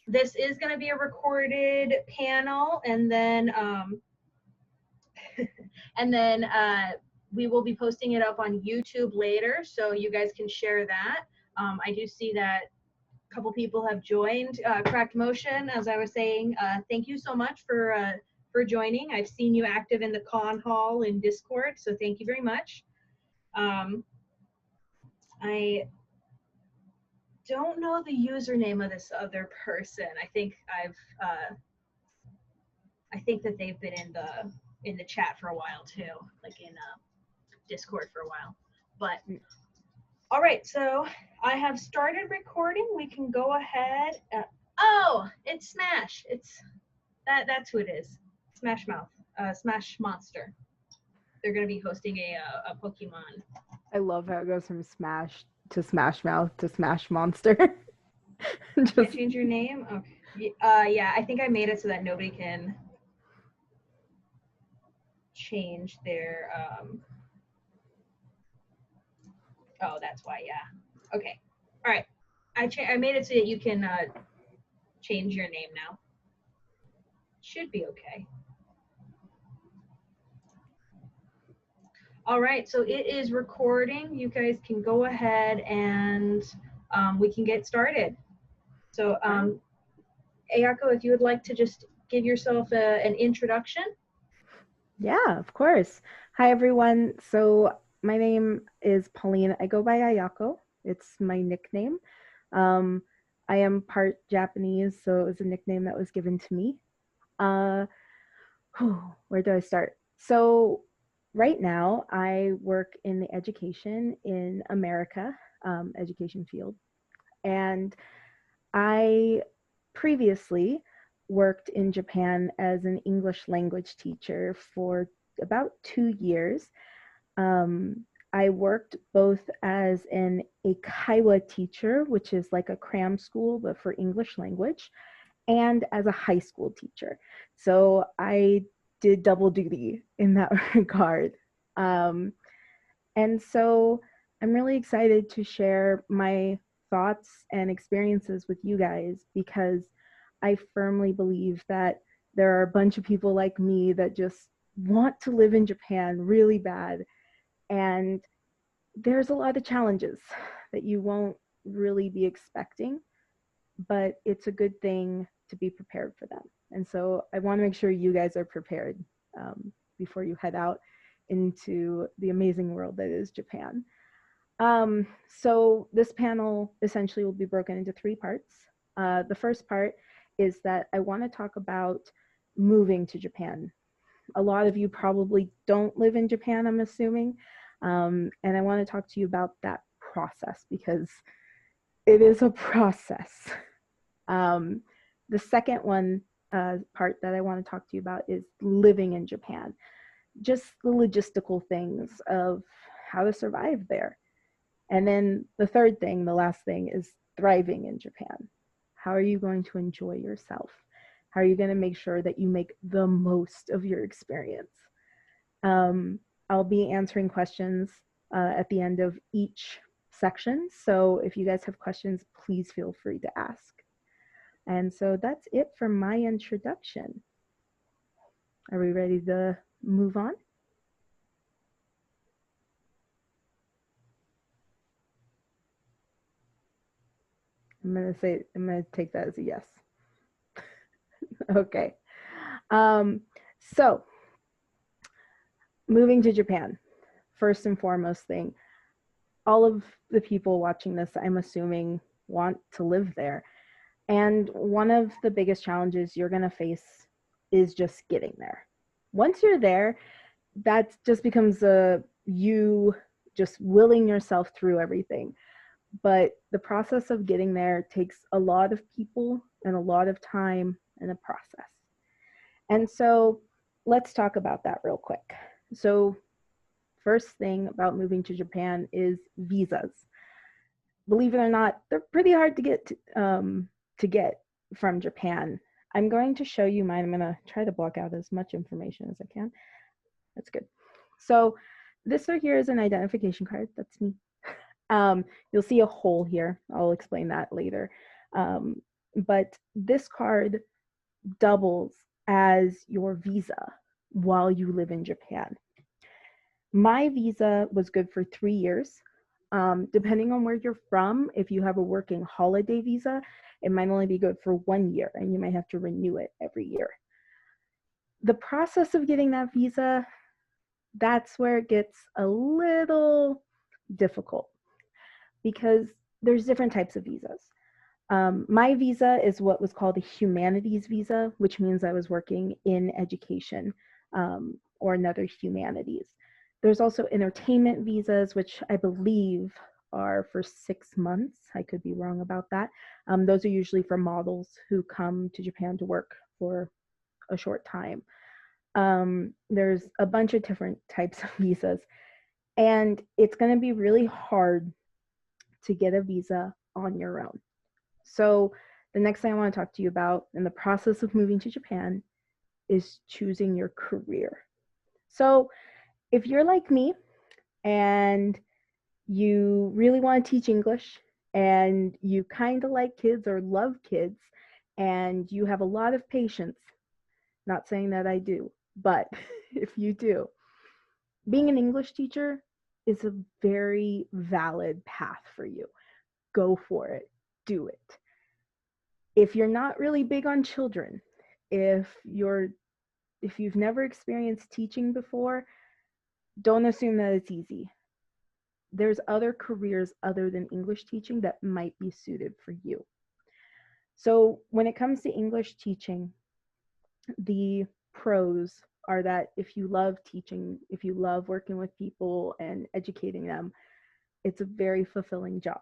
This is going to be a recorded panel, and then and then we will be posting it up on YouTube later, so you guys can share that. I do see that a couple people have joined Cracked Motion. As I was saying, thank you so much for joining. I've seen you active in the con hall in Discord, so thank you very much. I don't know the username of this other person. I think I think that they've been in the chat for a while too, like in Discord for a while. But all right, so I have started recording. We can go ahead. Oh, it's Smash. That's who it is. Smash Mouth. Smash Monster. They're gonna be hosting a Pokemon. I love how it goes from Smash to Smash Mouth to Smash Monster. Can't change your name? Okay. Yeah, I think I made it so that nobody can change their oh, that's why. Yeah. Okay. All right. I made it so that you can change your name now. Should be okay. All right, so it is recording. You guys can go ahead and we can get started. So Ayako, if you would like to just give yourself an introduction. Yeah, of course. Hi, everyone. So my name is Pauline. I go by Ayako. It's my nickname. I am part Japanese, so it was a nickname that was given to me. Where do I start? So right now, I work in the education in America, education field. And I previously worked in Japan as an English language teacher for about 2 years. I worked both as an Eikaiwa teacher, which is like a cram school, but for English language, and as a high school teacher. So I did double duty in that regard. And so I'm really excited to share my thoughts and experiences with you guys, because I firmly believe that there are a bunch of people like me that just want to live in Japan really bad. And there's a lot of challenges that you won't really be expecting, but it's a good thing to be prepared for them. And so I want to make sure you guys are prepared before you head out into the amazing world that is Japan. So this panel essentially will be broken into 3 parts. The first part is that I want to talk about moving to Japan. A lot of you probably don't live in Japan, I'm assuming. And I want to talk to you about that process, because it is a process. The second one part that I want to talk to you about is living in Japan. Just the logistical things of how to survive there. And then the third thing, the last thing, is thriving in Japan. How are you going to enjoy yourself? How are you going to make sure that you make the most of your experience? I'll be answering questions at the end of each section. So if you guys have questions, please feel free to ask. And so that's it for my introduction. Are we ready to move on? I'm going to take that as a yes. Okay. So moving to Japan, first and foremost thing, all of the people watching this, I'm assuming, want to live there. And one of the biggest challenges you're going to face is just getting there. Once you're there, that just becomes you just willing yourself through everything. But the process of getting there takes a lot of people and a lot of time and a process. And so let's talk about that real quick. So first thing about moving to Japan is visas. Believe it or not, they're pretty hard to get from Japan. I'm going to show you mine. I'm going to try to block out as much information as I can. That's good. So this right here is an identification card. That's me. You'll see a hole here. I'll explain that later. but this card doubles as your visa while you live in Japan. My visa was good for 3 years. Depending on where you're from, if you have a working holiday visa, it might only be good for 1 year and you might have to renew it every year. The process of getting that visa, that's where it gets a little difficult because there's different types of visas. My visa is what was called a humanities visa, which means I was working in education or another humanities. There's also entertainment visas, which I believe are for 6 months. I could be wrong about that. Those are usually for models who come to Japan to work for a short time. There's a bunch of different types of visas, and it's going to be really hard to get a visa on your own. So the next thing I want to talk to you about in the process of moving to Japan is choosing your career. So if you're like me and you really want to teach English and you kind of like kids or love kids and you have a lot of patience, not saying that I do, but if you do, being an English teacher is a very valid path for you. Go for it. Do it. If you're not really big on children, if you've never experienced teaching before, don't assume that it's easy. There's other careers other than English teaching that might be suited for you. So when it comes to English teaching, the pros are that if you love teaching, if you love working with people and educating them, it's a very fulfilling job.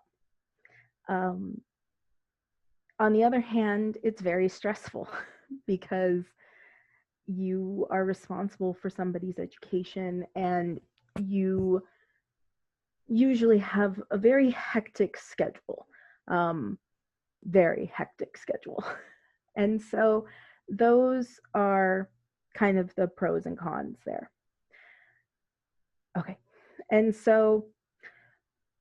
On the other hand, it's very stressful because you are responsible for somebody's education and you usually have a very hectic schedule. Very hectic schedule. And so those are kind of the pros and cons there. Okay. And so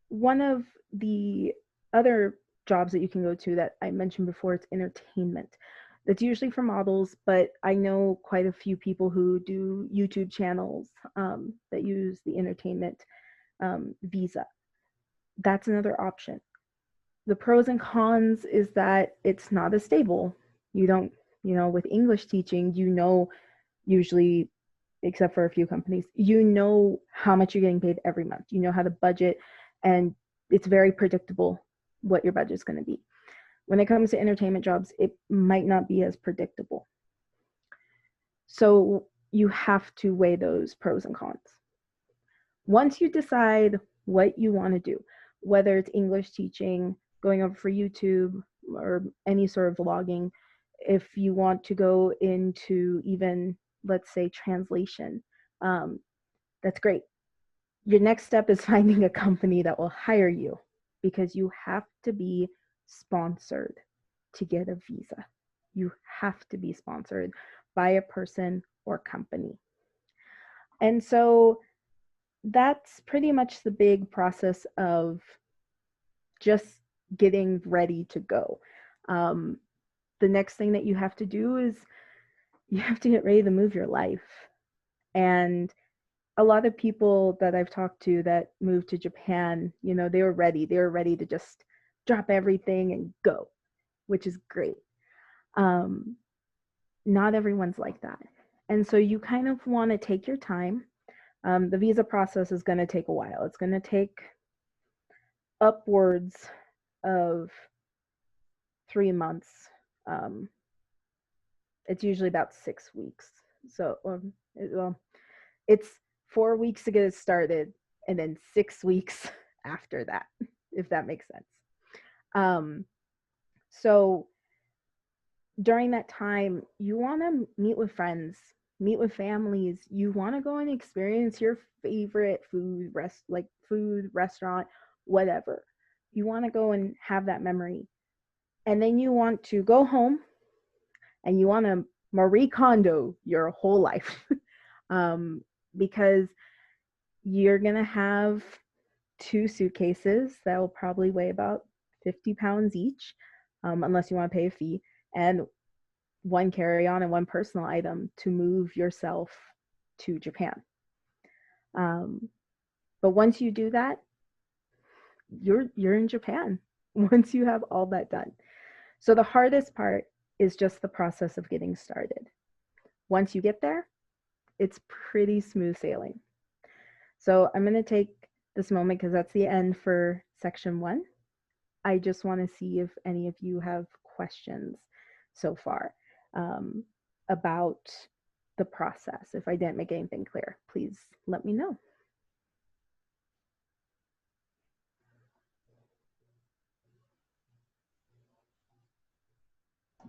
one of the other jobs that you can go to that I mentioned before, it's entertainment. That's usually for models, but I know quite a few people who do YouTube channels that use the entertainment visa. That's another option. The pros and cons is that it's not as stable. You don't, with English teaching, usually, except for a few companies, how much you're getting paid every month. You know how to budget, and it's very predictable what your budget's going to be. When it comes to entertainment jobs, it might not be as predictable. So you have to weigh those pros and cons. Once you decide what you want to do, whether it's English teaching, going over for YouTube, or any sort of vlogging, if you want to go into even, let's say, translation, that's great. Your next step is finding a company that will hire you because you have to be sponsored to get a visa. You have to be sponsored by a person or company. And so that's pretty much the big process of just getting ready to go. The next thing that you have to do is you have to get ready to move your life. And a lot of people that I've talked to that moved to Japan, they were ready. They were ready to just drop everything and go, which is great. Not everyone's like that. And so you kind of want to take your time. The visa process is going to take a while. It's going to take upwards of 3 months. It's usually about 6 weeks. So, it's 4 weeks to get it started and then 6 weeks after that, if that makes sense. So during that time, you want to meet with friends, meet with families. You want to go and experience your favorite food restaurant, whatever. You want to go and have that memory. And then you want to go home and you want to Marie Kondo your whole life. Because you're going to have 2 suitcases that will probably weigh about 50 pounds each. unless you want to pay a fee, and one carry-on and one personal item to move yourself to Japan. But once you do that, you're in Japan once you have all that done. So the hardest part is just the process of getting started. Once you get there, it's pretty smooth sailing. So I'm going to take this moment because that's the end for section 1. I just want to see if any of you have questions so far about the process. If I didn't make anything clear, please let me know.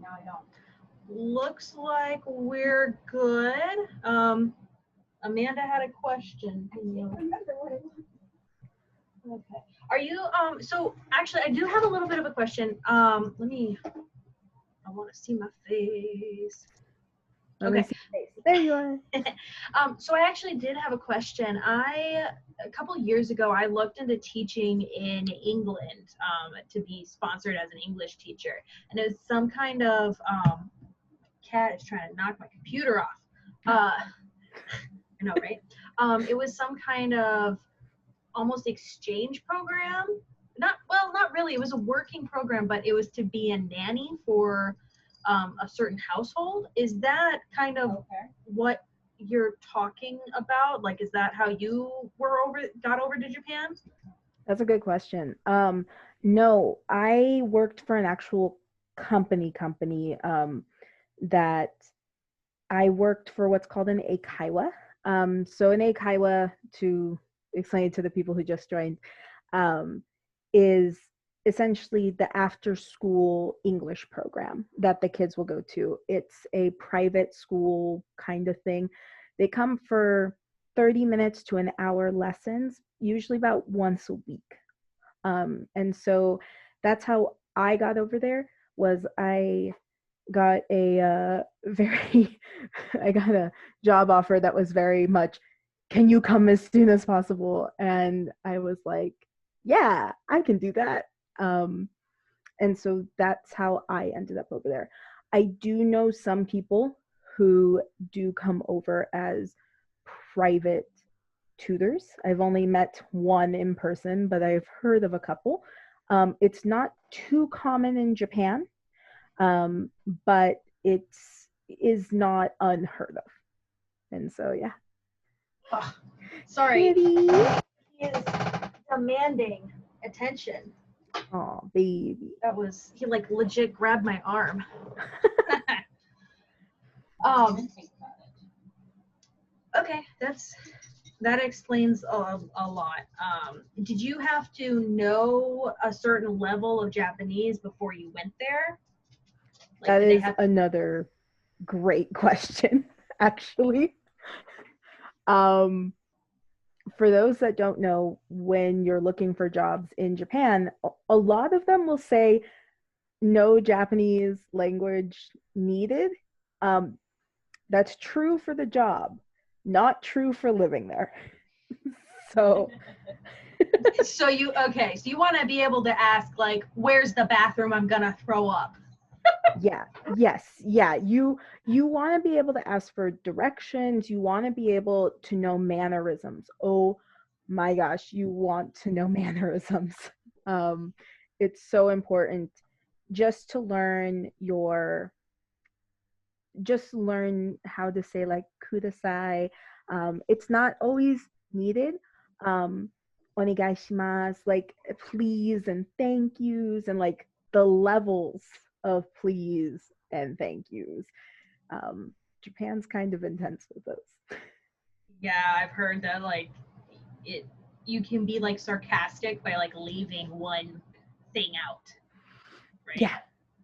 No, I don't. Looks like we're good. Amanda had a question. Can you remember what it was? Okay. Are you so actually I do have a little bit of a question. I want to see my face. Okay. There you are. So I actually did have a question. A couple years ago, I looked into teaching in England to be sponsored as an English teacher. And it was some kind of, cat is trying to knock my computer off. I know, right? It was some kind of almost exchange program. Not really. It was a working program, but it was to be a nanny for a certain household. Is that kind of what you're talking about? Like, is that how you got over to Japan? That's a good question. No, I worked for an actual company that I worked for what's called an eikaiwa. So an eikaiwa, to explain it to the people who just joined, is essentially the after school English program that the kids will go to. It's a private school kind of thing. They come for 30 minutes to an hour lessons, usually about once a week. And so that's how I got over there. Was I got a I got a job offer that was very much, can you come as soon as possible? And I was like, yeah, I can do that. And so that's how I ended up over there. I do know some people who do come over as private tutors. I've only met one in person, but I've heard of a couple. It's not too common in Japan, but it is not unheard of. And so, yeah. Oh, sorry. Kitty. He is demanding attention. Oh, baby. He like legit grabbed my arm. Okay, that explains a lot. Did you have to know a certain level of Japanese before you went there? Like, that is another great question, actually. For those that don't know, when you're looking for jobs in Japan, a lot of them will say no Japanese language needed. That's true for the job, not true for living there. So so you want to be able to ask, like, where's the bathroom I'm gonna throw up? Yeah. You want to be able to ask for directions. You want to be able to know mannerisms. Oh my gosh, you want to know mannerisms. It's so important just to learn how to say, like, kudasai. It's not always needed. Onegaishimasu, like please and thank yous, and like the levels of please and thank yous. Japan's kind of intense with those. Yeah, I've heard that, like, you can be like sarcastic by like leaving one thing out. Right?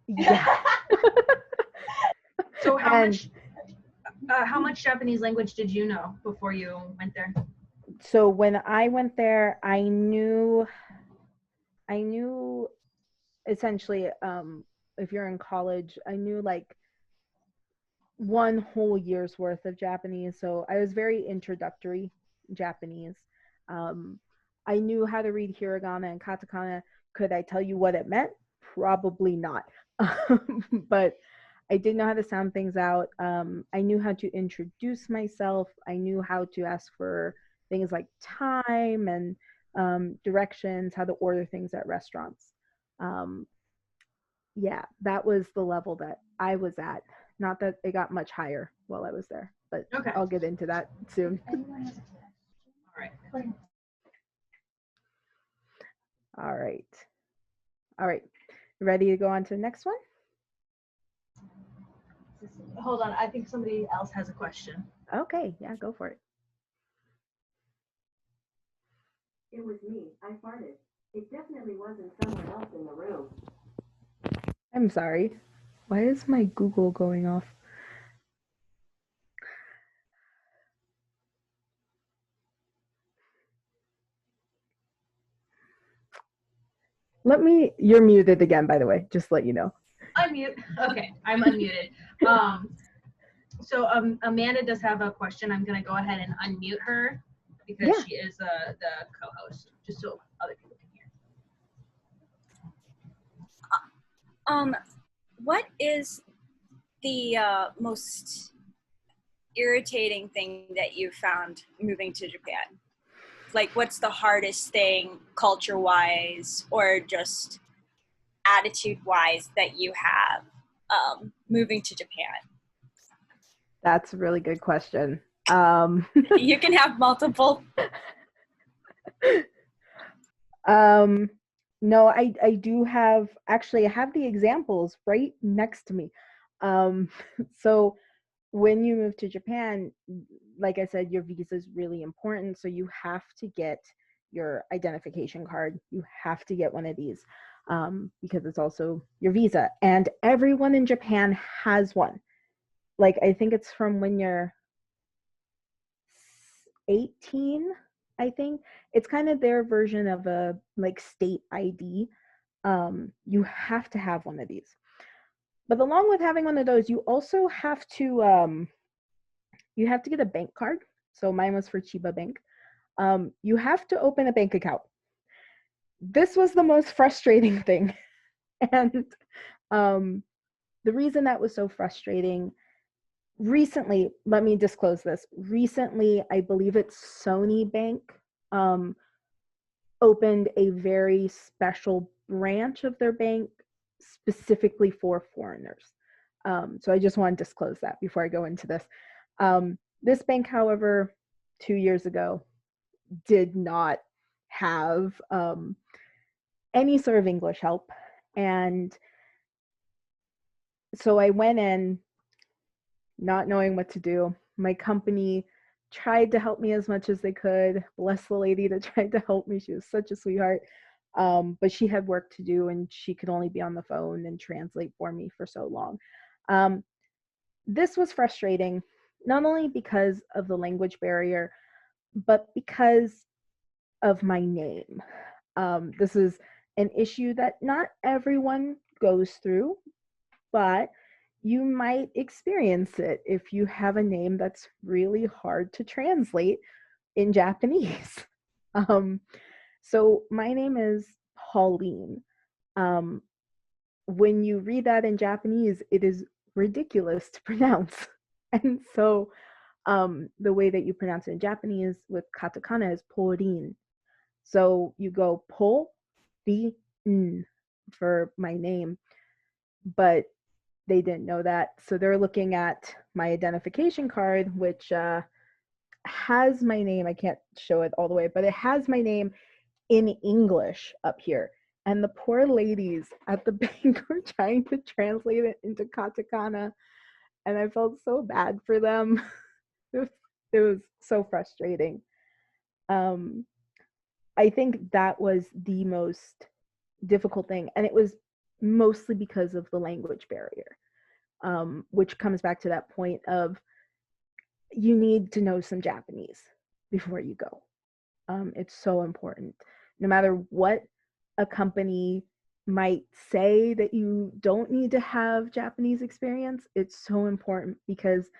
Yeah. So how much Japanese language did you know before you went there? So when I went there, I knew essentially, if you're in college, I knew like one whole year's worth of Japanese. So I was very introductory Japanese. I knew how to read hiragana and katakana. Could I tell you what it meant? Probably not. but I didn't know how to sound things out. I knew how to introduce myself. I knew how to ask for things like time and directions, how to order things at restaurants. Um, yeah, that was the level that I was at. Not that it got much higher while I was there, but Okay. I'll get into that soon. All right. All right. All right. Ready to go on to the next one? Hold on. I think somebody else has a question. Okay. Yeah, go for it. It was me. I farted. It definitely wasn't someone else in the room. I'm sorry. Why is my Google going off? You're muted again, by the way, just to let you know. Unmute. Okay, I'm unmuted. So Amanda does have a question. I'm gonna go ahead and unmute her because Yeah. she is the co-host, just so other people can hear. What is the most irritating thing that you found moving to Japan? Like, what's the hardest thing culture-wise or just attitude-wise that you have moving to Japan? That's a really good question. You can have multiple. No, I do have, actually, I have the examples right next to me. So when you move to Japan, like I said, your visa is really important. So you have to get your identification card. You have to get one of these because it's also your visa. And everyone in Japan has one. Like, I think it's from when you're 18, I think. It's kind of their version of a like state ID. You have to have one of these. But along with having one of those, you also have to get a bank card. So mine was for Chiba Bank. You have to open a bank account. This was the most frustrating thing. And the reason that was so frustrating, recently, let me disclose this. Recently, I believe it's Sony Bank opened a very special branch of their bank specifically for foreigners. So I just want to disclose that before I go into this. This bank, however, 2 years ago, did not have any sort of English help. And so I went in not knowing what to do. My company tried to help me as much as they could. Bless the lady that tried to help me. She was such a sweetheart. But she had work to do and she could only be on the phone and translate for me for so long. This was frustrating, not only because of the language barrier, but because of my name. This is an issue that not everyone goes through, but you might experience it if you have a name that's really hard to translate in Japanese. So my name is Pauline. When you read that in Japanese, it is ridiculous to pronounce. And so the way that you pronounce it in Japanese with katakana is Pauline. So you go Po-ri-n for my name, but they didn't know that. So they're looking at my identification card, which has my name. I can't show it all the way, but it has my name in English up here. And the poor ladies at the bank were trying to translate it into katakana. And I felt so bad for them. It was so frustrating. I think that was the most difficult thing. And it was mostly because of the language barrier, which comes back to that point of you need to know some Japanese before you go. It's so important. No matter what a company might say that you don't need to have Japanese experience, it's so important because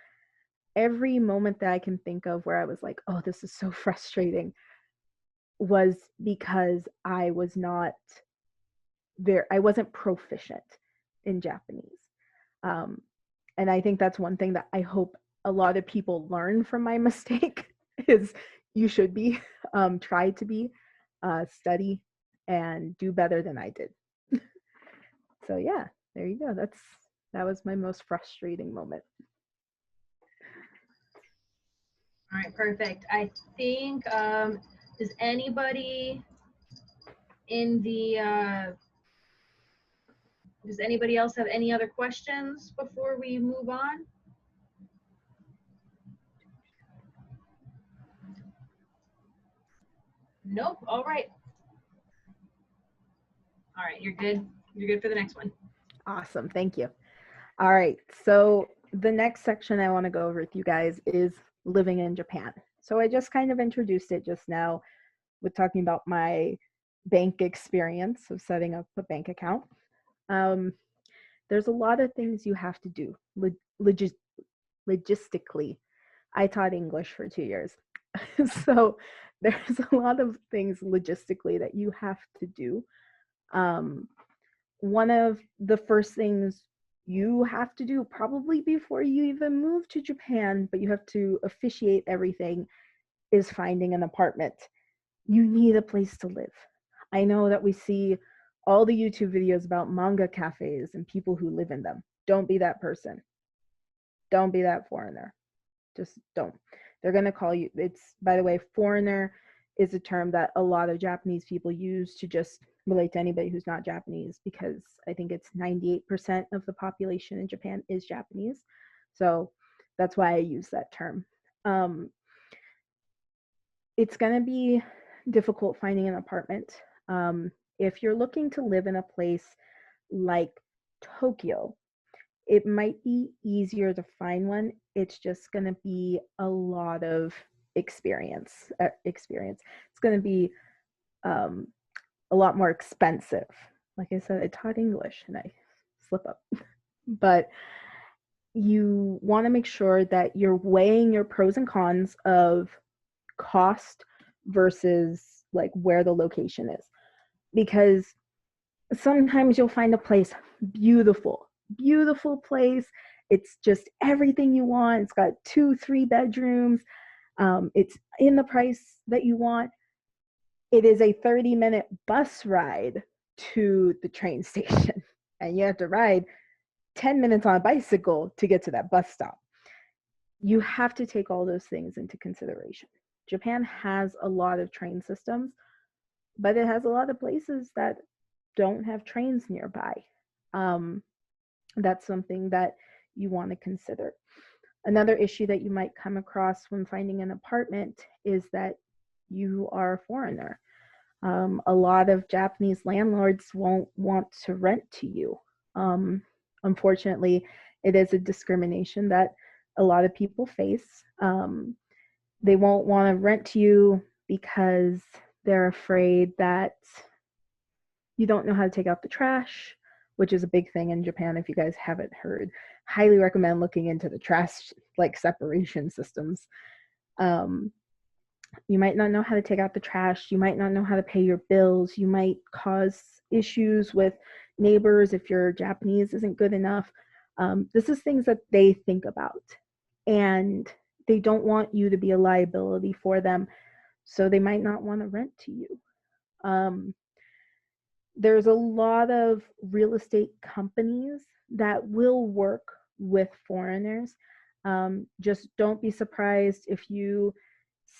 every moment that I can think of where I was like, oh, this is so frustrating, was because I wasn't proficient in Japanese. And I think that's one thing that I hope a lot of people learn from my mistake is you should be, try to be, study and do better than I did. So yeah, there you go. That was my most frustrating moment. All right, perfect. I think, does anybody in the, does anybody else have any other questions before we move on? Nope. All right. All right, you're good. You're good for the next one. Awesome. Thank you. All right. So the next section I want to go over with you guys is living in Japan. So I just kind of introduced it just now with talking about my bank experience of setting up a bank account. There's a lot of things you have to do logistically. I taught English for 2 years. So there's a lot of things logistically that you have to do. One of the first things you have to do probably before you even move to Japan, but you have to officiate everything, is finding an apartment. You need a place to live. I know that we see all the YouTube videos about manga cafes and people who live in them. Don't be that person. Don't be that foreigner. Just don't. They're going to call you, it's, by the way, foreigner is a term that a lot of Japanese people use to just relate to anybody who's not Japanese, because I think it's 98% of the population in Japan is Japanese. So that's why I use that term. It's going to be difficult finding an apartment. If you're looking to live in a place like Tokyo, it might be easier to find one. It's just going to be a lot of experience. It's going to be a lot more expensive. Like I said, I taught English and I slip up. But you want to make sure that you're weighing your pros and cons of cost versus like where the location is. Because sometimes you'll find a place beautiful place. It's just everything you want. It's got 2-3 bedrooms. It's in the price that you want. It is a 30-minute bus ride to the train station, and you have to ride 10 minutes on a bicycle to get to that bus stop. You have to take all those things into consideration. Japan has a lot of train systems, but it has a lot of places that don't have trains nearby. That's something that you want to consider. Another issue that you might come across when finding an apartment is that you are a foreigner. A lot of Japanese landlords won't want to rent to you. Unfortunately, it is a discrimination that a lot of people face. They won't want to rent to you because they're afraid that you don't know how to take out the trash, which is a big thing in Japan. If you guys haven't heard, highly recommend looking into the trash like separation systems. You might not know how to take out the trash. You might not know how to pay your bills. You might cause issues with neighbors if your Japanese isn't good enough. This is things that they think about, and they don't want you to be a liability for them, so they might not want to rent to you. There's a lot of real estate companies that will work with foreigners. Just don't be surprised if you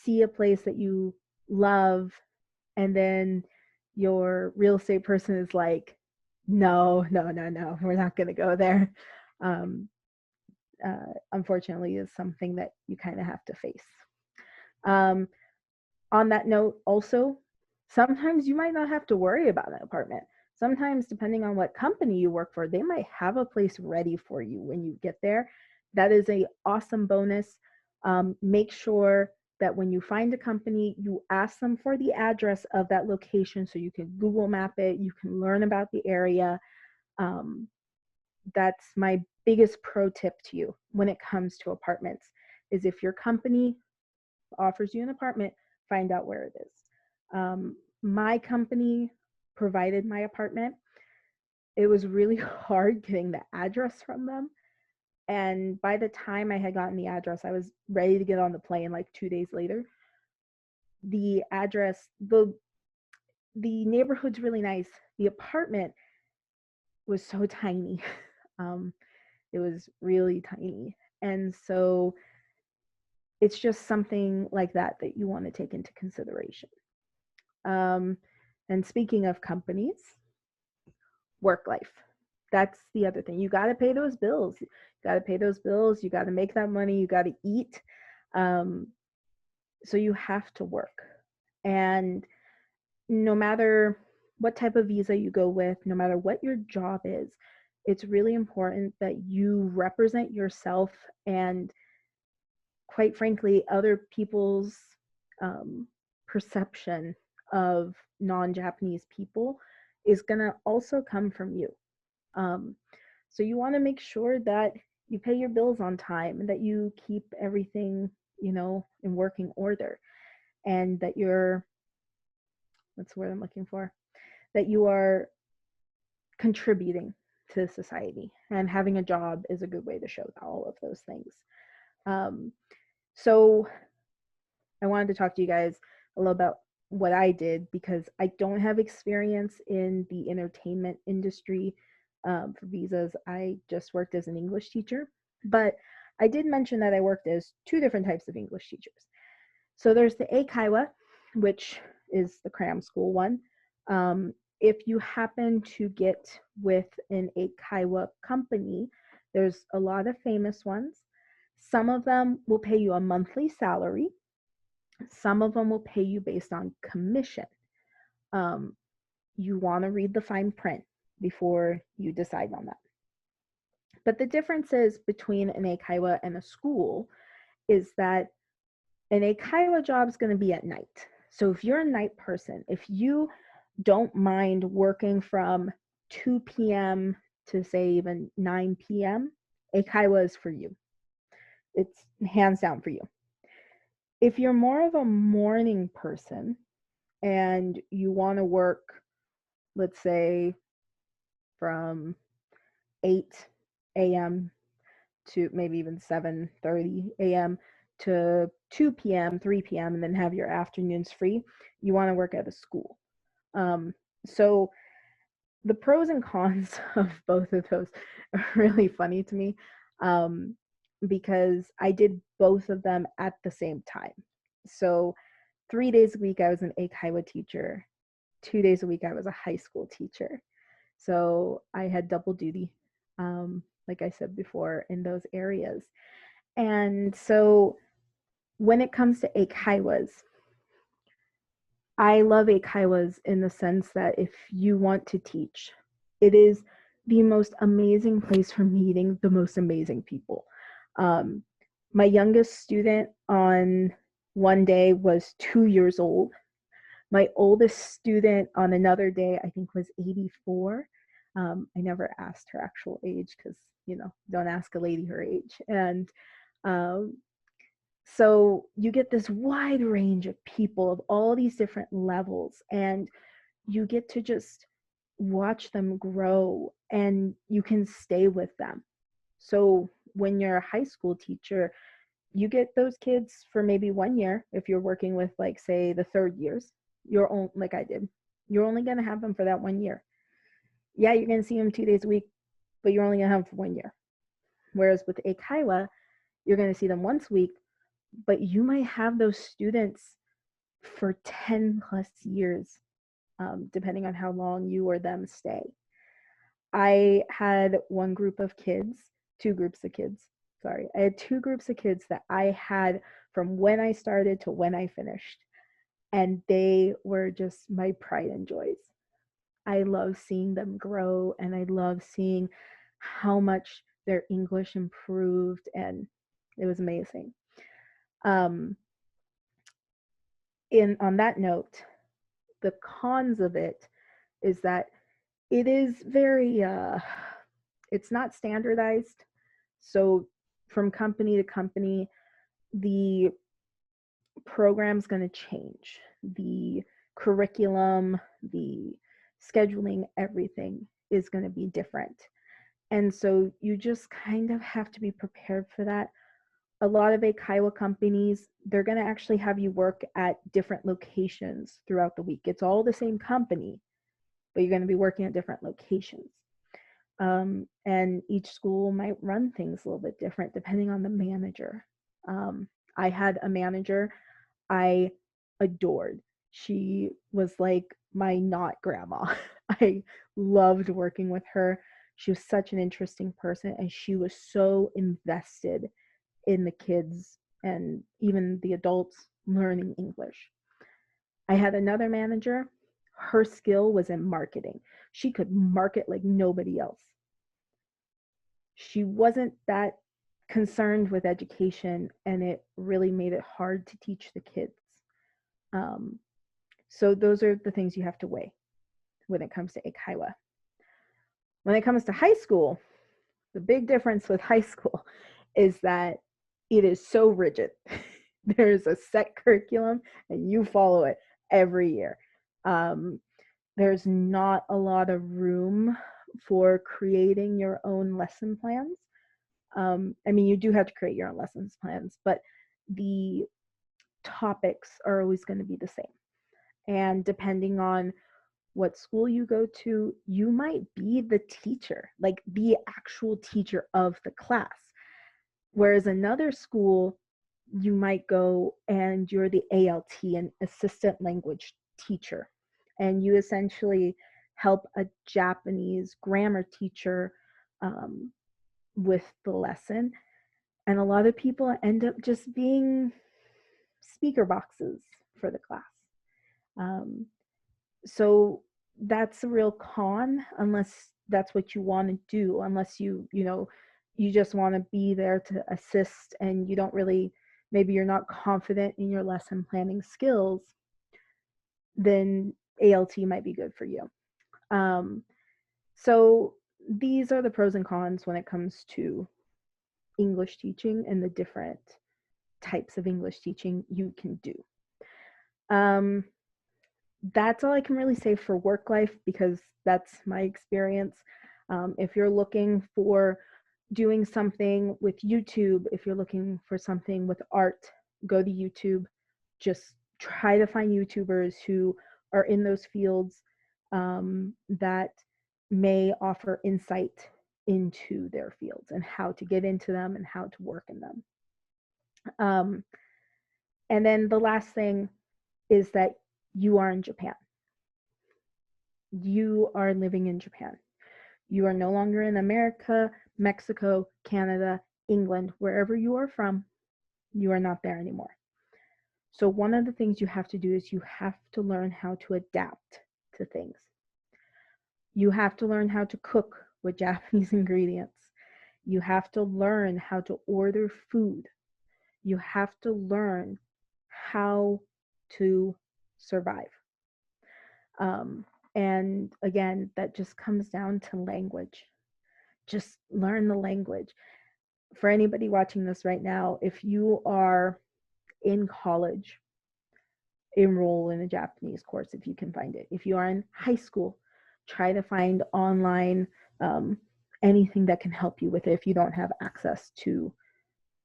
see a place that you love and then your real estate person is like, no, we're not going to go there. Unfortunately, is something that you kind of have to face. On that note, also, sometimes you might not have to worry about an apartment. Sometimes, depending on what company you work for, they might have a place ready for you when you get there. That is an awesome bonus. Make sure that when you find a company, you ask them for the address of that location so you can Google map it, you can learn about the area. That's my biggest pro tip to you when it comes to apartments, is if your company offers you an apartment, find out where it is. My company provided my apartment. it was really hard getting the address from them. And by the time I had gotten the address, I was ready to get on the plane like 2 days later. The address, the neighborhood's really nice. The apartment was so tiny. um, it was really tiny. And so it's just something like that that you want to take into consideration. And speaking of companies, work life. That's the other thing. You got to pay those bills. You got to pay those bills. You got to make that money. You got to eat. So you have to work. And no matter what type of visa you go with, no matter what your job is, it's really important that you represent yourself and, quite frankly, other people's perception of non-Japanese people is going to also come from you. So you want to make sure that you pay your bills on time and that you keep everything, in working order, and that you're, what's the word I'm looking for? That you are contributing to society, and having a job is a good way to show all of those things. So I wanted to talk to you guys a little about what I did, because I don't have experience in the entertainment industry for visas. I just worked as an English teacher, but I did mention that I worked as two different types of English teachers. So there's the Eikaiwa, which is the cram school one. If you happen to get with an Eikaiwa company, there's a lot of famous ones. Some of them will pay you a monthly salary. Some of them will pay you based on commission. You want to read the fine print before you decide on that. But the difference is between an Eikaiwa and a school is that an Eikaiwa job is going to be at night. So if you're a night person, if you don't mind working from 2 p.m. to say even 9 p.m., Eikaiwa is for you. It's hands down for you. If you're more of a morning person and you want to work, let's say, from 8 a.m. to maybe even 7:30 a.m. to 2 p.m., 3 p.m., and then have your afternoons free, you want to work at a school. So the pros and cons of both of those are really funny to me, because I did both of them at the same time. So 3 days a week I was an Eikaiwa teacher. 2 days a week I was a high school teacher. So I had double duty, like I said before, in those areas. And so when it comes to Eikaiwas, I love Eikaiwas in the sense that if you want to teach, it is the most amazing place for meeting the most amazing people. My youngest student on one day was 2 years old. My oldest student on another day, I think, was 84. I never asked her actual age because, don't ask a lady her age. And so you get this wide range of people of all these different levels, and you get to just watch them grow, and you can stay with them. So when you're a high school teacher, you get those kids for maybe 1 year. If you're working with, like, say, the third years, like I did, you're only going to have them for that 1 year. Yeah, you're going to see them 2 days a week, but you're only going to have them for 1 year. Whereas with Eikaiwa, you're going to see them once a week, but you might have those students for 10 plus years, depending on how long you or them stay. I had two groups of kids. I had 2 groups of kids that I had from when I started to when I finished. And they were just my pride and joys. I love seeing them grow, and I love seeing how much their English improved, and it was amazing. On that note, the cons of it is that it is very, it's not standardized. So from company to company, the program's going to change. The curriculum, the scheduling, everything is going to be different. And so you just kind of have to be prepared for that. A lot of Eikaiwa companies, they're going to actually have you work at different locations throughout the week. It's all the same company, but you're going to be working at different locations. And each school might run things a little bit different depending on the manager. I had a manager I adored. She was like my not grandma. I loved working with her. She was such an interesting person, and she was so invested in the kids and even the adults learning English. I had another manager. Her skill was in marketing. She could market like nobody else. She wasn't that concerned with education, and it really made it hard to teach the kids. So those are the things you have to weigh when it comes to Eikaiwa. When it comes to high school, the big difference with high school is that it is so rigid. There's a set curriculum and you follow it every year. There's not a lot of room for creating your own lesson plans. I mean, you do have to create your own lessons plans, but the topics are always going to be the same. And depending on what school you go to, you might be the teacher, like the actual teacher of the class. Whereas another school, you might go and you're the ALT, an assistant language teacher, and you essentially help a Japanese grammar teacher with the lesson. And a lot of people end up just being speaker boxes for the class. So that's a real con, unless that's what you want to do, unless you just want to be there to assist and you don't really, maybe you're not confident in your lesson planning skills, then ALT might be good for you. So these are the pros and cons when it comes to English teaching and the different types of English teaching you can do. That's all I can really say for work life, because that's my experience. If you're looking for doing something with YouTube, if you're looking for something with art, go to YouTube. Just try to find YouTubers who are in those fields that may offer insight into their fields and how to get into them and how to work in them. And then the last thing is that you are in Japan. You are living in Japan. You are no longer in America, Mexico, Canada, England, wherever you are from, you are not there anymore. So one of the things you have to do is you have to learn how to adapt to things. You have to learn how to cook with Japanese ingredients. You have to learn how to order food. You have to learn how to survive. And again, that just comes down to language. Just learn the language. For anybody watching this right now, if you are in college, enroll in a Japanese course if you can find it. If you are in high school, try to find online anything that can help you with it if you don't have access to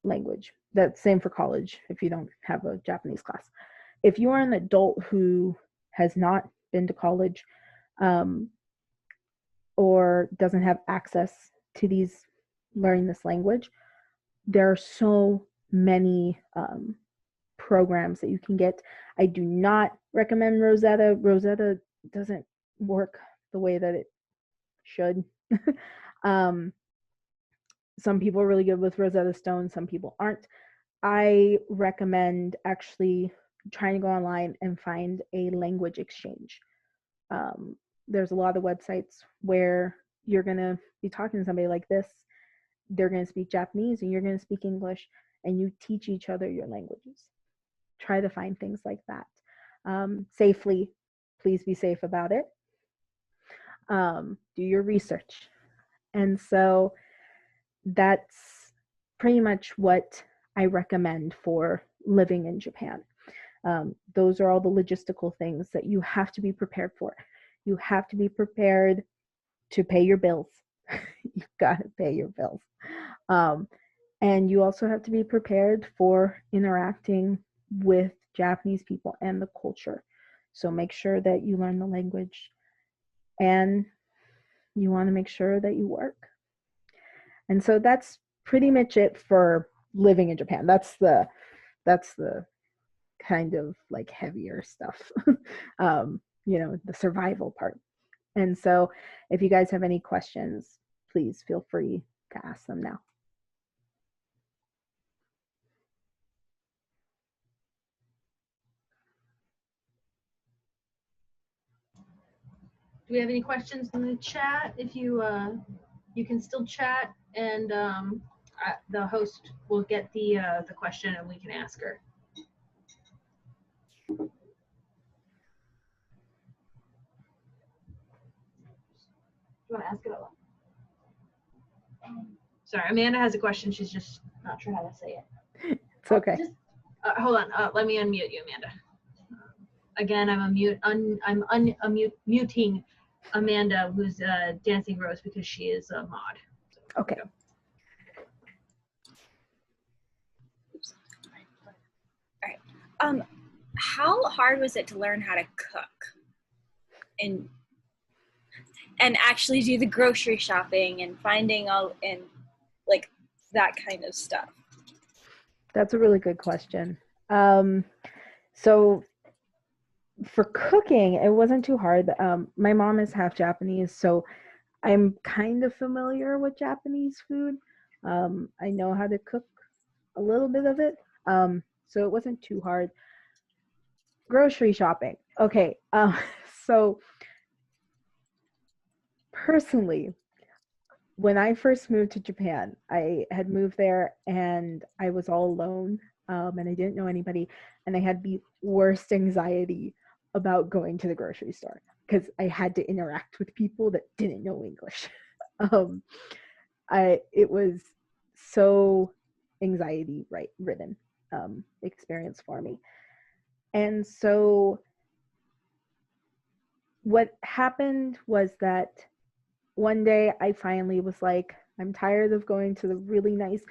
language. That's same for college if you don't have a Japanese class. If you are an adult who has not been to college or doesn't have access to learning this language, there are so many programs that you can get. I do not recommend Rosetta. Rosetta doesn't work the way that it should. Some people are really good with Rosetta Stone, some people aren't. I recommend actually trying to go online and find a language exchange. There's a lot of websites where you're going to be talking to somebody like this. They're going to speak Japanese and you're going to speak English, and you teach each other your languages. Try to find things like that. Safely, please be safe about it. Do your research. And so that's pretty much what I recommend for living in Japan. Those are all the logistical things that you have to be prepared for. You have to be prepared to pay your bills. You've got to pay your bills. And you also have to be prepared for interacting with Japanese people and the culture. So make sure that you learn the language, and you want to make sure that you work. And so that's pretty much it for living in Japan. That's the kind of like heavier stuff. The survival part. And so if you guys have any questions, please feel free to ask them now. Do we have any questions in the chat? If you you can still chat, and the host will get the question and we can ask her. Do you want to ask it out loud? Sorry, Amanda has a question. She's just not sure how to say it. It's okay. Just hold on. Let me unmute you, Amanda. Again, I'm muting Amanda, who's Dancing Rose, because she is a mod. So, okay. All right. How hard was it to learn how to cook and actually do the grocery shopping and finding all and like that kind of stuff? That's a really good question. So for cooking, it wasn't too hard. My mom is half Japanese, so I'm kind of familiar with Japanese food. I know how to cook a little bit of it, so it wasn't too hard. Grocery shopping. Okay, so personally, when I first moved to Japan, I had moved there and I was all alone, and I didn't know anybody, and I had the worst anxiety about going to the grocery store because I had to interact with people that didn't know English. It was so anxiety ridden experience for me. And so what happened was that one day I finally was like, I'm tired of going to the really nice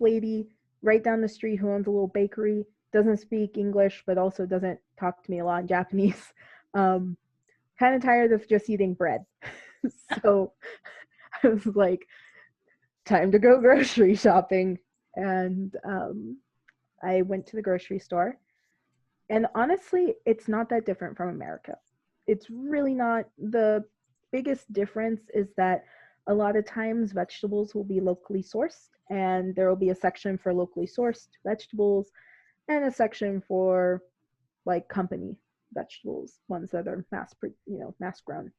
lady right down the street who owns a little bakery, doesn't speak English, but also doesn't talk to me a lot in Japanese. Kind of tired of just eating bread. So I was like, time to go grocery shopping. And I went to the grocery store. And honestly, it's not that different from America. It's really not. The biggest difference is that a lot of times vegetables will be locally sourced, and there will be a section for locally sourced vegetables and a section for like company vegetables, ones that are mass grown.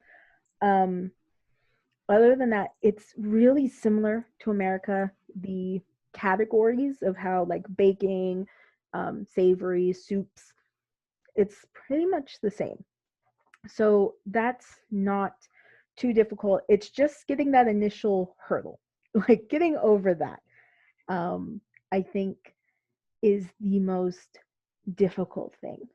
Other than that, it's really similar to America. The categories of how like baking, savory, soups, it's pretty much the same. So that's not too difficult. It's just getting that initial hurdle, like getting over that, I think is the most difficult thing.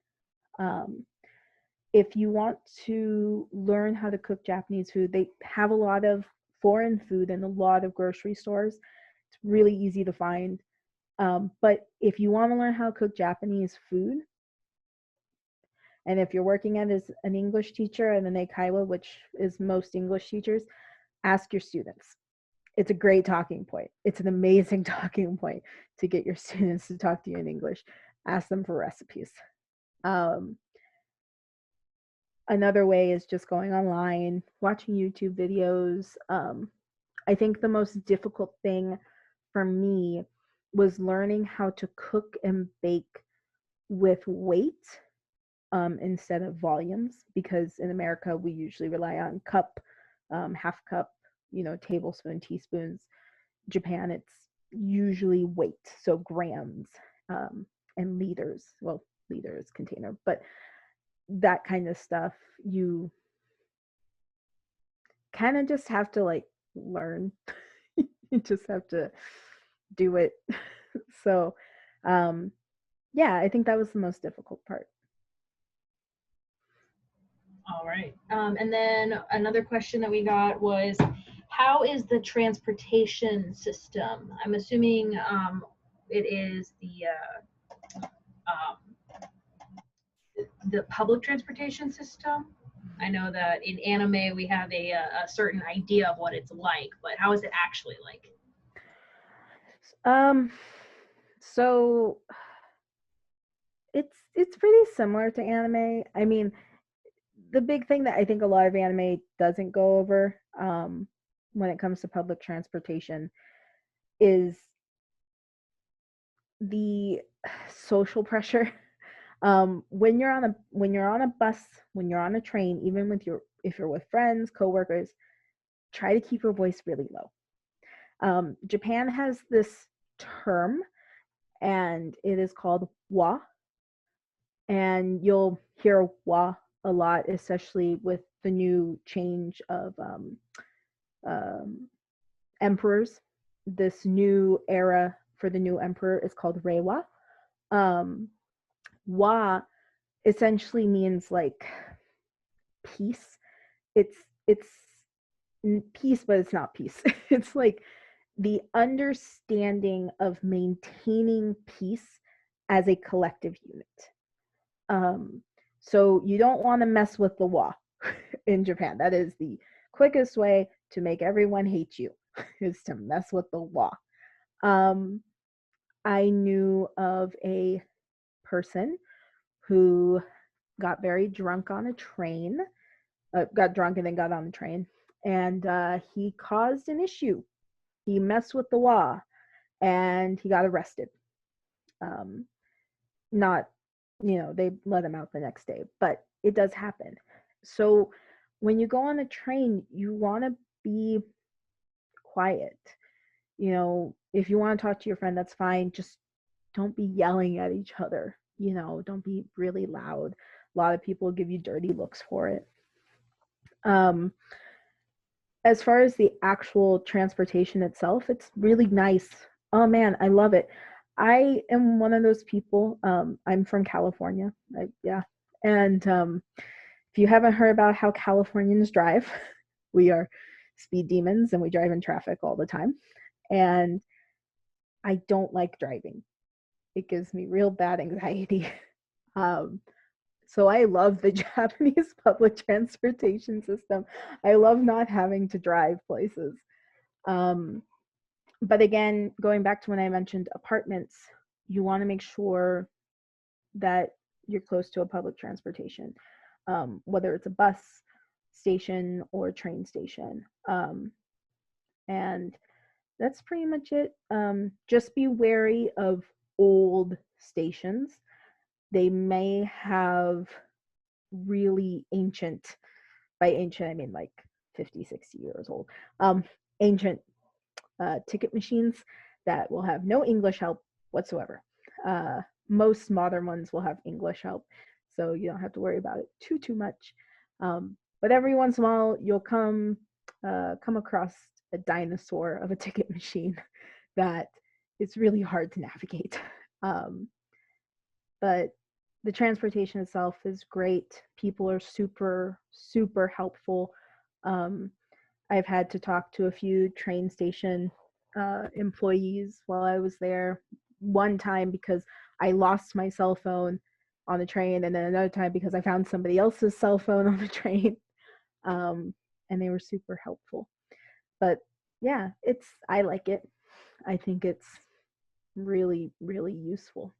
If you want to learn how to cook Japanese food, they have a lot of foreign food in a lot of grocery stores. It's really easy to find. But if you want to learn how to cook Japanese food, and if you're working as an English teacher at an Eikaiwa, which is most English teachers, ask your students. It's a great talking point. It's an amazing talking point to get your students to talk to you in English. Ask them for recipes. Another way is just going online, watching YouTube videos. I think the most difficult thing for me was learning how to cook and bake with weight instead of volumes, because in America we usually rely on cup, half cup, tablespoon, teaspoons. Japan, it's usually weight, so grams, and liters. Well, liter is container, but that kind of stuff you kind of just have to like learn. You just have to do it. So yeah, I think that was the most difficult part. All right. And then another question that we got was, how is the transportation system? I'm assuming it is the public transportation system. I know that in anime we have a certain idea of what it's like, but how is it actually like? So it's pretty similar to anime. I mean, the big thing that I think a lot of anime doesn't go over when it comes to public transportation is the social pressure. When you're on a bus, when you're on a train, even with if you're with friends, coworkers, try to keep your voice really low. Japan has this term, and it is called wa, and you'll hear wa a lot, especially with the new change of emperors. This new era for the new emperor is called Reiwa. Wa essentially means like peace. It's peace, but it's not peace. It's like the understanding of maintaining peace as a collective unit. So you don't want to mess with the wa in Japan. That is the quickest way to make everyone hate you is to mess with the wa. I knew of a person who got very drunk on a train, got drunk and then got on the train, and he caused an issue. He messed with the law, and he got arrested. Not, they let him out the next day, but it does happen. So when you go on a train, you want to be quiet. If you want to talk to your friend, that's fine. Just don't be yelling at each other. Don't be really loud. A lot of people give you dirty looks for it. As far as the actual transportation itself, it's really nice. Oh man, I love it. I am one of those people. I'm from California. Yeah. And if you haven't heard about how Californians drive, we are speed demons and we drive in traffic all the time. And I don't like driving. It gives me real bad anxiety. So I love the Japanese public transportation system. I love not having to drive places. But again, going back to when I mentioned apartments, you want to make sure that you're close to a public transportation, whether it's a bus station or a train station. And that's pretty much it. Just be wary of old stations. They may have really ancient, by ancient I mean like 50, 60 years old, ancient ticket machines that will have no English help whatsoever. Most modern ones will have English help, so you don't have to worry about it too much. But every once in a while, you'll come across a dinosaur of a ticket machine that it's really hard to navigate. But the transportation itself is great. People are super, super helpful. I've had to talk to a few train station employees while I was there. One time because I lost my cell phone on the train, and then another time because I found somebody else's cell phone on the train. And they were super helpful. But yeah, I like it. I think it's really, really useful.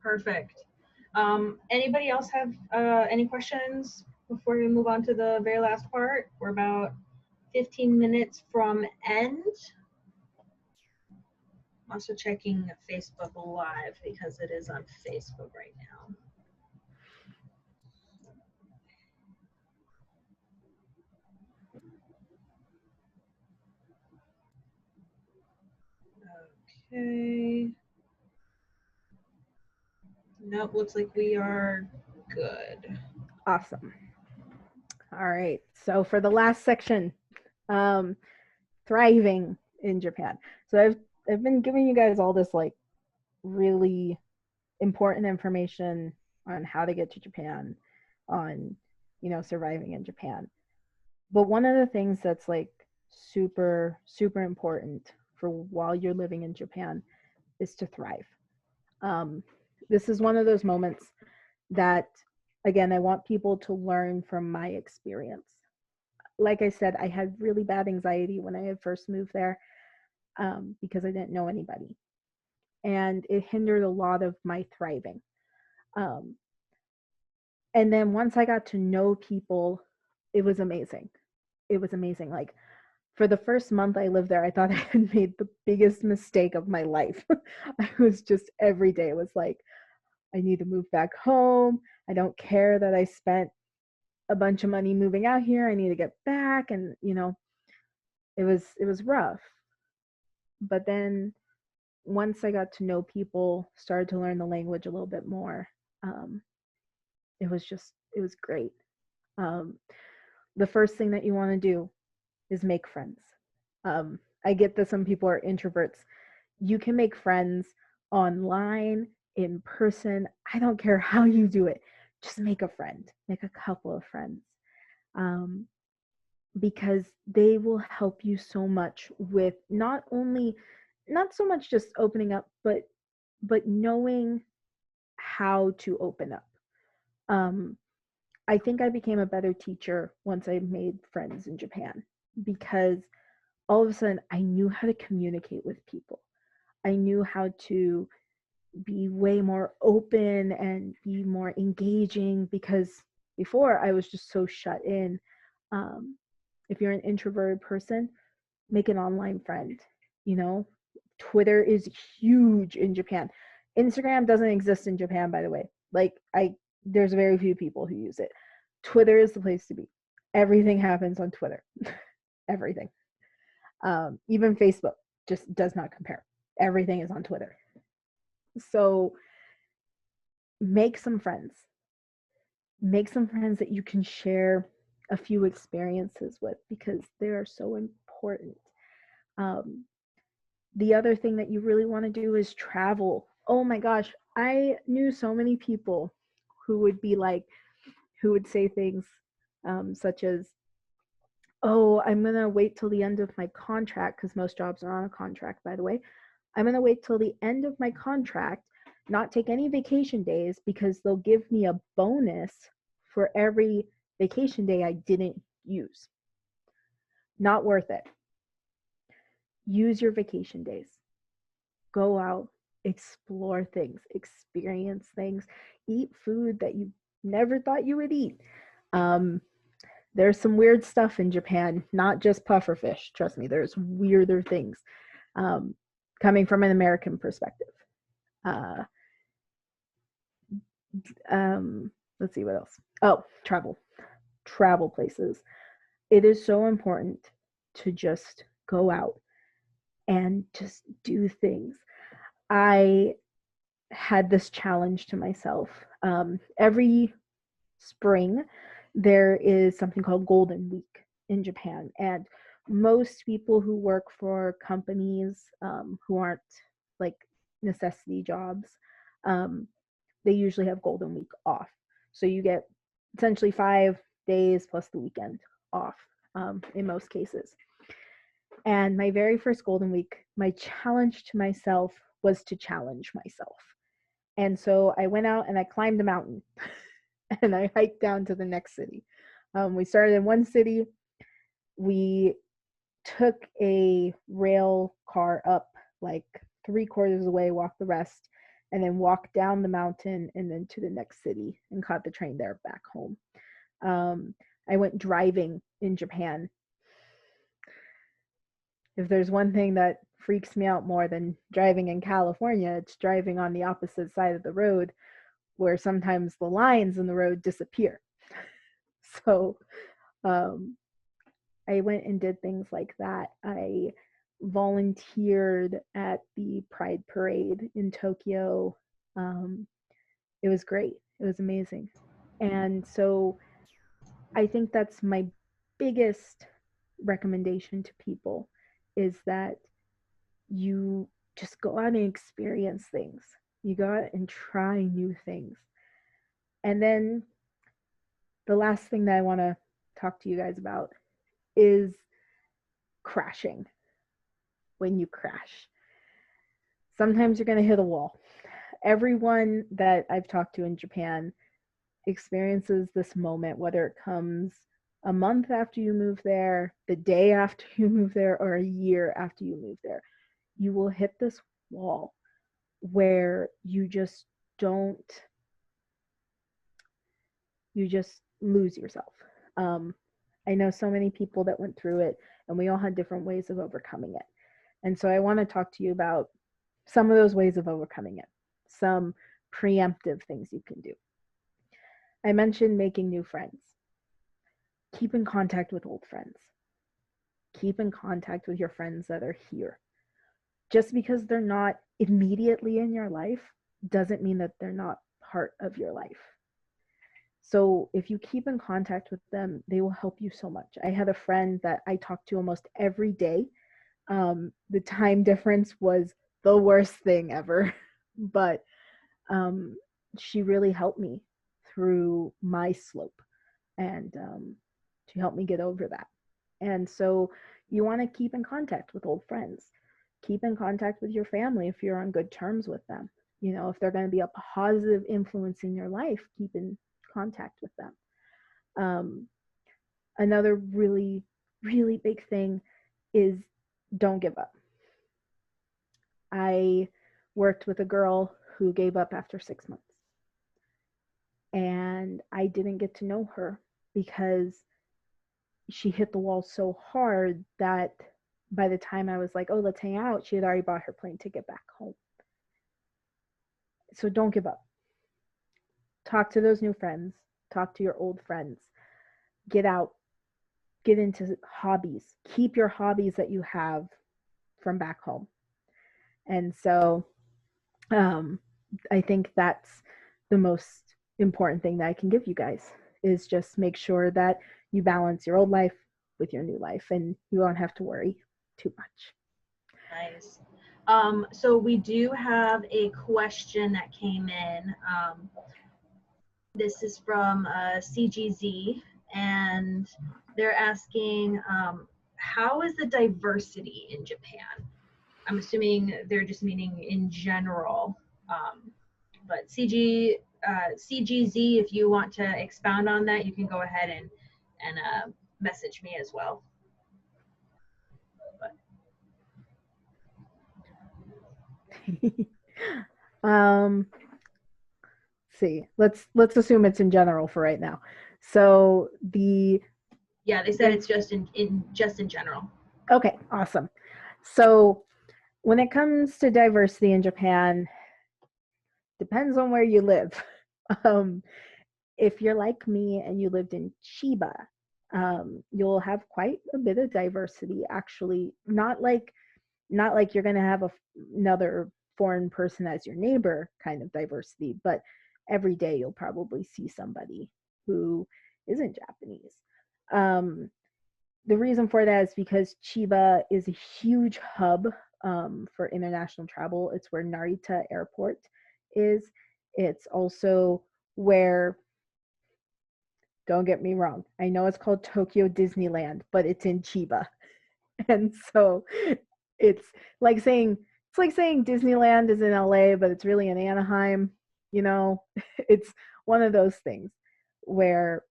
Perfect. Anybody else have any questions before we move on to the very last part? We're about 15 minutes from end. I'm also checking Facebook Live because it is on Facebook right now. Okay. Nope, looks like we are good. Awesome. All right. So for the last section, thriving in Japan. So I've been giving you guys all this like really important information on how to get to Japan, on, surviving in Japan. But one of the things that's like super, super important for while you're living in Japan is to thrive. Um, this is one of those moments that, again, I want people to learn from my experience. Like I said, I had really bad anxiety when I had first moved there, because I didn't know anybody. And it hindered a lot of my thriving. Um, and then once I got to know people, it was amazing. It was amazing. Like, for the first month I lived there, I thought I had made the biggest mistake of my life. I was just, every day was like, I need to move back home. I don't care that I spent a bunch of money moving out here. I need to get back. And, it was rough. But then once I got to know people, started to learn the language a little bit more, um, it was great. Um, the first thing that you want to do is make friends. I get that some people are introverts. You can make friends online, in person. I don't care how you do it. Just make a friend, make a couple of friends, um, because they will help you so much with not so much just opening up, but knowing how to open up. Um, I think I became a better teacher once I made friends in Japan, because all of a sudden I knew how to communicate with people. I knew how to be way more open and be more engaging, because before I was just so shut in. If you're an introverted person, make an online friend. You know, Twitter is huge in Japan. Instagram doesn't exist in Japan, by the way. Like, there's very few people who use it. Twitter is the place to be. Everything happens on Twitter. Everything. Even Facebook just does not compare. Everything is on Twitter. So make some friends. Make some friends that you can share a few experiences with, because they are so important. Um, the other thing that you really want to do is travel. Oh my gosh, I knew so many people who would say things, such as, oh, I'm going to wait till the end of my contract, because most jobs are on a contract, by the way. I'm going to wait till the end of my contract, not take any vacation days, because they'll give me a bonus for every vacation day I didn't use. Not worth it. Use your vacation days. Go out, explore things, experience things, eat food that you never thought you would eat. There's some weird stuff in Japan, not just pufferfish. Trust me, there's weirder things, coming from an American perspective. Uh, let's see what else. Oh, travel places. It is so important to just go out and just do things. I had this challenge to myself. Every spring, there is something called Golden Week in Japan, and most people who work for companies, who aren't like necessity jobs, um, they usually have Golden Week off. So you get essentially 5 days plus the weekend off, in most cases. And my very first Golden Week, my challenge to myself was to challenge myself. And so I went out and I climbed a mountain and I hiked down to the next city. We started in one city. We took a rail car up like 3/4 of the way, walked the rest, and then walked down the mountain and then to the next city and caught the train there back home. I went driving in Japan. If there's one thing that freaks me out more than driving in California, it's driving on the opposite side of the road, where sometimes the lines in the road disappear. So I went and did things like that. I volunteered at the Pride Parade in Tokyo. It was great. It was amazing. And so I think that's my biggest recommendation to people, is that you just go out and experience things. You go out and try new things. And then the last thing that I want to talk to you guys about is crashing. When you crash, sometimes you're going to hit a wall. Everyone that I've talked to in Japan experiences this moment, whether it comes a month after you move there, the day after you move there, or a year after you move there. You will hit this wall where you just lose yourself. I know so many people that went through it, and we all had different ways of overcoming it. And so I want to talk to you about some of those ways of overcoming it, some preemptive things you can do. I mentioned making new friends. Keep in contact with old friends. Keep in contact with your friends that are here. Just because they're not immediately in your life doesn't mean that they're not part of your life. So if you keep in contact with them, they will help you so much. I had a friend that I talked to almost every day. The time difference was the worst thing ever, but she really helped me through my slope, and she helped me get over that. And so you want to keep in contact with old friends. Keep in contact with your family if you're on good terms with them. You know, if they're going to be a positive influence in your life, keep in contact with them. Another really, really big thing is don't give up. I worked with a girl who gave up after 6 months. And I didn't get to know her because she hit the wall so hard that by the time I was like, oh, let's hang out, she had already bought her plane ticket back home. So don't give up. Talk to those new friends. Talk to your old friends. Get out. Get into hobbies. Keep your hobbies that you have from back home. And so I think that's the most important thing that I can give you guys, is just make sure that you balance your old life with your new life, and you won't have to worry too much. Nice. So we do have a question that came in. This is from CGZ, and they're asking, how is the diversity in Japan? I'm assuming they're just meaning in general. But CGZ, if you want to expound on that, you can go ahead and message me as well. See, let's assume it's in general for right now. So yeah, they said it's just in general. Okay, awesome. So when it comes to diversity in Japan, depends on where you live. If you're like me and you lived in Chiba, you'll have quite a bit of diversity. Actually, not like you're going to have another foreign person as your neighbor kind of diversity, but every day you'll probably see somebody who isn't Japanese. The reason for that is because Chiba is a huge hub for international travel. It's where Narita Airport is. It's also where, don't get me wrong, I know it's called Tokyo Disneyland, but it's in Chiba. And so it's like saying Disneyland is in LA, but it's really in Anaheim. You know, it's one of those things where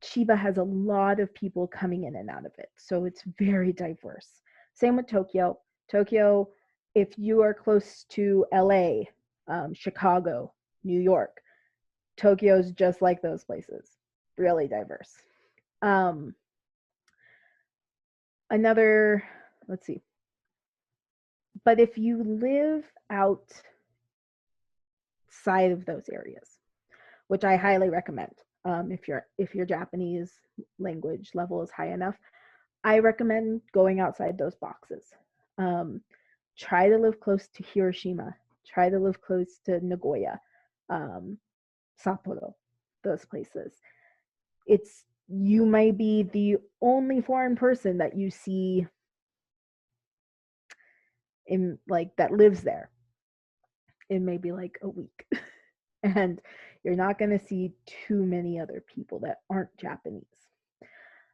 Chiba has a lot of people coming in and out of it. So it's very diverse. Same with Tokyo. Tokyo, if you are close to LA, Chicago, New York, Tokyo's just like those places. Really diverse. Let's see. But if you live outside of those areas, which I highly recommend, if your Japanese language level is high enough, I recommend going outside those boxes. Try to live close to Hiroshima. Try to live close to Nagoya, Sapporo, those places. You may be the only foreign person that you see in that lives there. It may be like a week. And you're not going to see too many other people that aren't Japanese.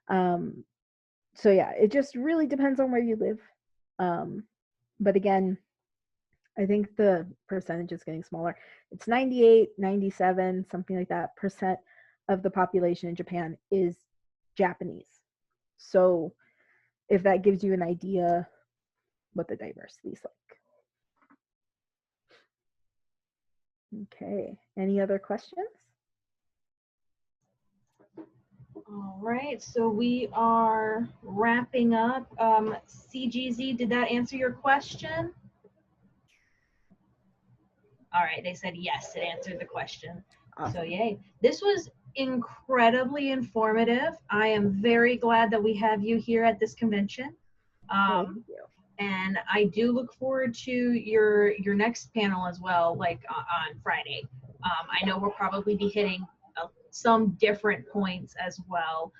So yeah, it just really depends on where you live. But again, I think the percentage is getting smaller. It's 98, 97, something like that percent of the population in Japan is Japanese. So if that gives you an idea what the diversity is like. Okay, any other questions? All right, so we are wrapping up. CGZ, did that answer your question? All right, they said yes, it answered the question. Awesome. So yay. This was incredibly informative. I am very glad that we have you here at this convention. Thank you. And I do look forward to your next panel as well, like on Friday. I know we'll probably be hitting some different points as well,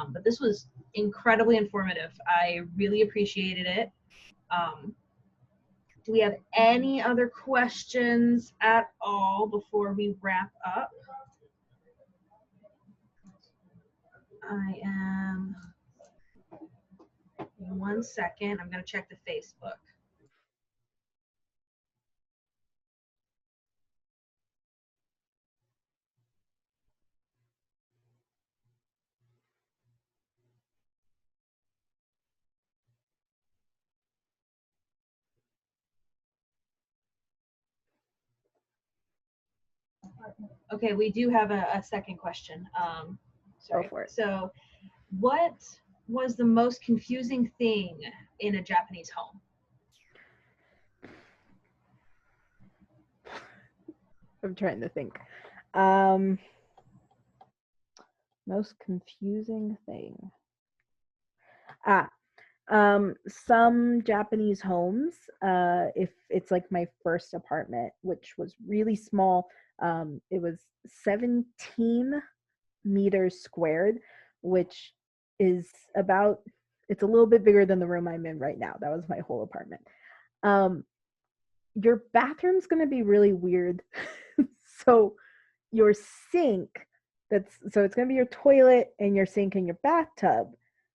but this was incredibly informative. I really appreciated it. Do we have any other questions at all before we wrap up? I am, 1 second, I'm going to check the Facebook. Okay, we do have a second question. Sorry. Go for it. So, what was the most confusing thing in a Japanese home? I'm trying to think. Most confusing thing. Some Japanese homes, if it's like my first apartment, which was really small, it was 17 meters squared, which is about, it's a little bit bigger than the room I'm in right now. That was my whole apartment. Your bathroom's going to be really weird. So your sink, so it's going to be your toilet and your sink and your bathtub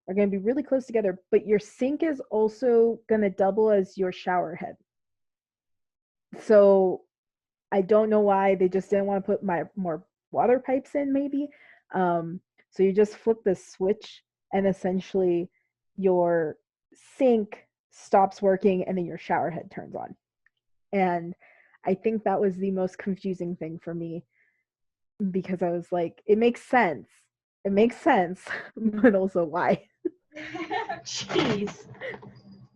are going to be really close together, but your sink is also going to double as your shower head. So I don't know why they just didn't want to put more water pipes in, maybe. So you just flip the switch and essentially your sink stops working and then your shower head turns on. And I think that was the most confusing thing for me, because I was like, it makes sense, but also why? Jeez.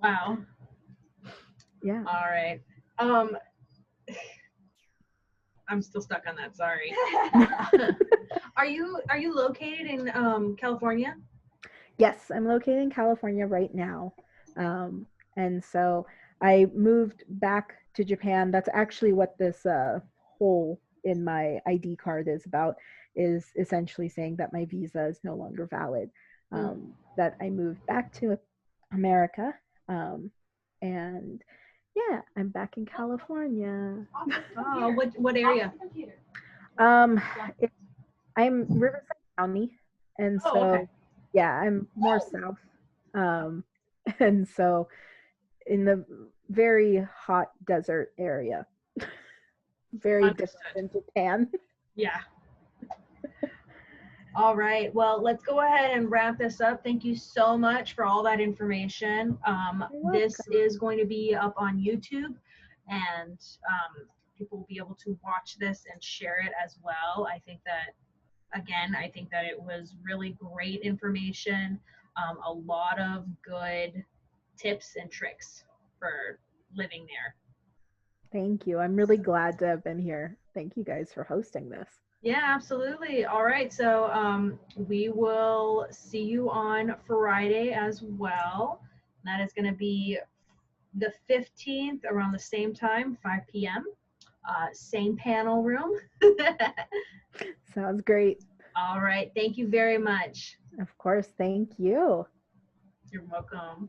Wow. Yeah. All right. I'm still stuck on that. Sorry. Are you located in California? Yes, I'm located in California right now. And so I moved back to Japan. That's actually what this hole in my ID card is about, is essentially saying that my visa is no longer valid. That I moved back to America. And yeah, I'm back in California. Oh, what area? I'm Riverside County, and so Oh, okay. yeah, I'm more south. And so in the very hot desert area. Very Understood. different than Japan. Yeah. All right. Well, let's go ahead and wrap this up. Thank you so much for all that information. This is going to be up on YouTube, and people will be able to watch this and share it as well. I think that it was really great information. A lot of good tips and tricks for living there. Thank you. I'm really glad to have been here. Thank you guys for hosting this. Yeah, absolutely. All right. So we will see you on Friday as well. That is going to be the 15th around the same time, 5 p.m. Same panel room. Sounds great. All right. Thank you very much. Of course. Thank you. You're welcome.